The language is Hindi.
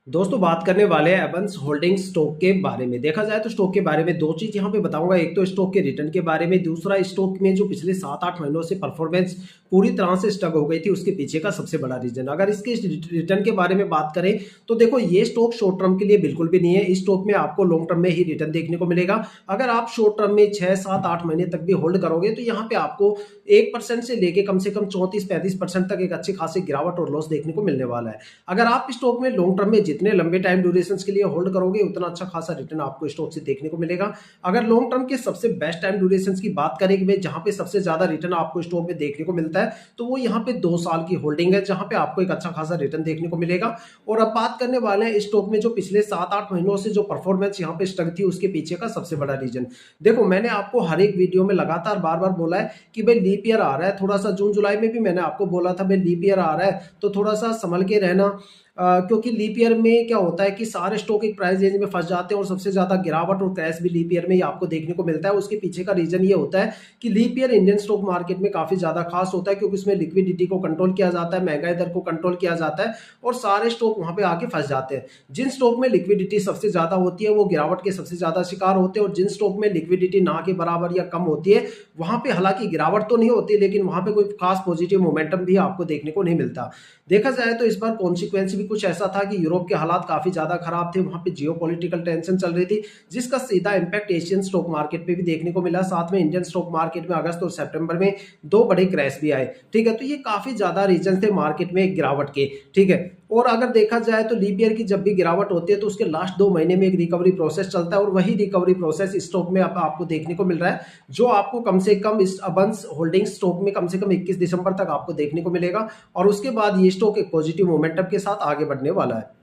दोस्तों बात करने वाले हैं एवंस होल्डिंग स्टॉक के बारे में। देखा जाए तो स्टॉक के बारे में दो चीज यहाँ पे बताऊंगा। एक तो स्टॉक के रिटर्न के बारे में, दूसरा स्टॉक में जो पिछले 7-8 महीनों से परफॉर्मेंस पूरी तरह से स्टक हो गई थी उसके पीछे का सबसे बड़ा रीजन। अगर इसके रिटर्न के बारे में बात करें तो देखो ये स्टॉक शॉर्ट टर्म के लिए बिल्कुल भी नहीं है। इस स्टॉक में आपको लॉन्ग टर्म में ही रिटर्न देखने को मिलेगा। अगर आप शॉर्ट टर्म में 6-7-8 महीने तक भी होल्ड करोगे तो यहाँ पे आपको 1% से कम 34-35% तक एक अच्छी खासी गिरावट और लॉस देखने को मिलने वाला है। अगर आप स्टॉक में लॉन्ग टर्म में जितने लंबे टाइम ड्यूरेशन के लिए होल्ड करोगे उतना अच्छा खासा रिटर्न आपको स्टॉक से देखने को मिलेगा। अगर लॉन्ग टर्म के सबसे बेस्ट टाइम ड्यूरेशन की बात करें कि जहां पे सबसे ज्यादा रिटर्न आपको स्टॉक में देखने को मिलता है तो वो यहाँ पे 2 साल की होल्डिंग है, जहां पे आपको एक अच्छा खासा रिटर्न देखने को मिलेगा। और अब बात करने वाले हैं स्टॉक में जो पिछले 7-8 महीनों से जो परफॉर्मेंस यहाँ पे स्टक थी उसके पीछे का सबसे बड़ा रीजन। देखो मैंने आपको हर एक वीडियो में लगातार बार बार बोला है कि भाई लीप ईयर आ रहा है, थोड़ा सा जून जुलाई में भी मैंने आपको बोला था भाई लीप ईयर आ रहा है तो थोड़ा सा संभल के रहना। क्योंकि लीप ईयर में क्या होता है कि सारे स्टॉक एक प्राइस रेंज में फंस जाते हैं और सबसे ज्यादा गिरावट और क्रैश भी लीप ईयर में ही आपको देखने को मिलता है। उसके पीछे का रीजन ये होता है कि leap year Indian stock market में काफी ज्यादा खास होता है, क्योंकि उसमें लिक्विडिटी को कंट्रोल किया जाता है, महंगाई दर को कंट्रोल किया जाता है और सारे स्टॉक वहां पे आके फंस जाते हैं। जिन स्टॉक में लिक्विडिटी सबसे ज्यादा होती है वो गिरावट के सबसे ज्यादा शिकार होते हैं, और जिन स्टॉक में लिक्विडिटी ना के बराबर या कम होती है वहां पे हालांकि गिरावट तो नहीं होती लेकिन वहां पे कोई खास पॉजिटिव मोमेंटम भी आपको देखने को नहीं मिलता। देखा जाए तो इस बार कॉन्सिक्वेंस भी कुछ ऐसा था कि यूरोप के हालात काफी ज्यादा खराब थे, वहां पे जियोपॉलिटिकल टेंशन चल रही थी जिसका सीधा इंपैक्ट एशियन स्टॉक मार्केट पे भी देखने को मिला। साथ में इंडियन स्टॉक मार्केट में अगस्त और सितंबर में दो बड़े क्रैश भी आए। ठीक है, तो ये काफी ज्यादा रीजन थे मार्केट में गिरावट के। ठीक है, और अगर देखा जाए तो लीप ईयर की जब भी गिरावट होती है तो उसके लास्ट 2 महीने में एक रिकवरी प्रोसेस चलता है, और वही रिकवरी प्रोसेस स्टॉक में आपको देखने को मिल रहा है, जो आपको कम से कम इस अबंस होल्डिंग स्टॉक में कम से कम 21 दिसंबर तक आपको देखने को मिलेगा। और उसके बाद ये स्टॉक एक पॉजिटिव मोमेंटम के साथ आगे बढ़ने वाला है।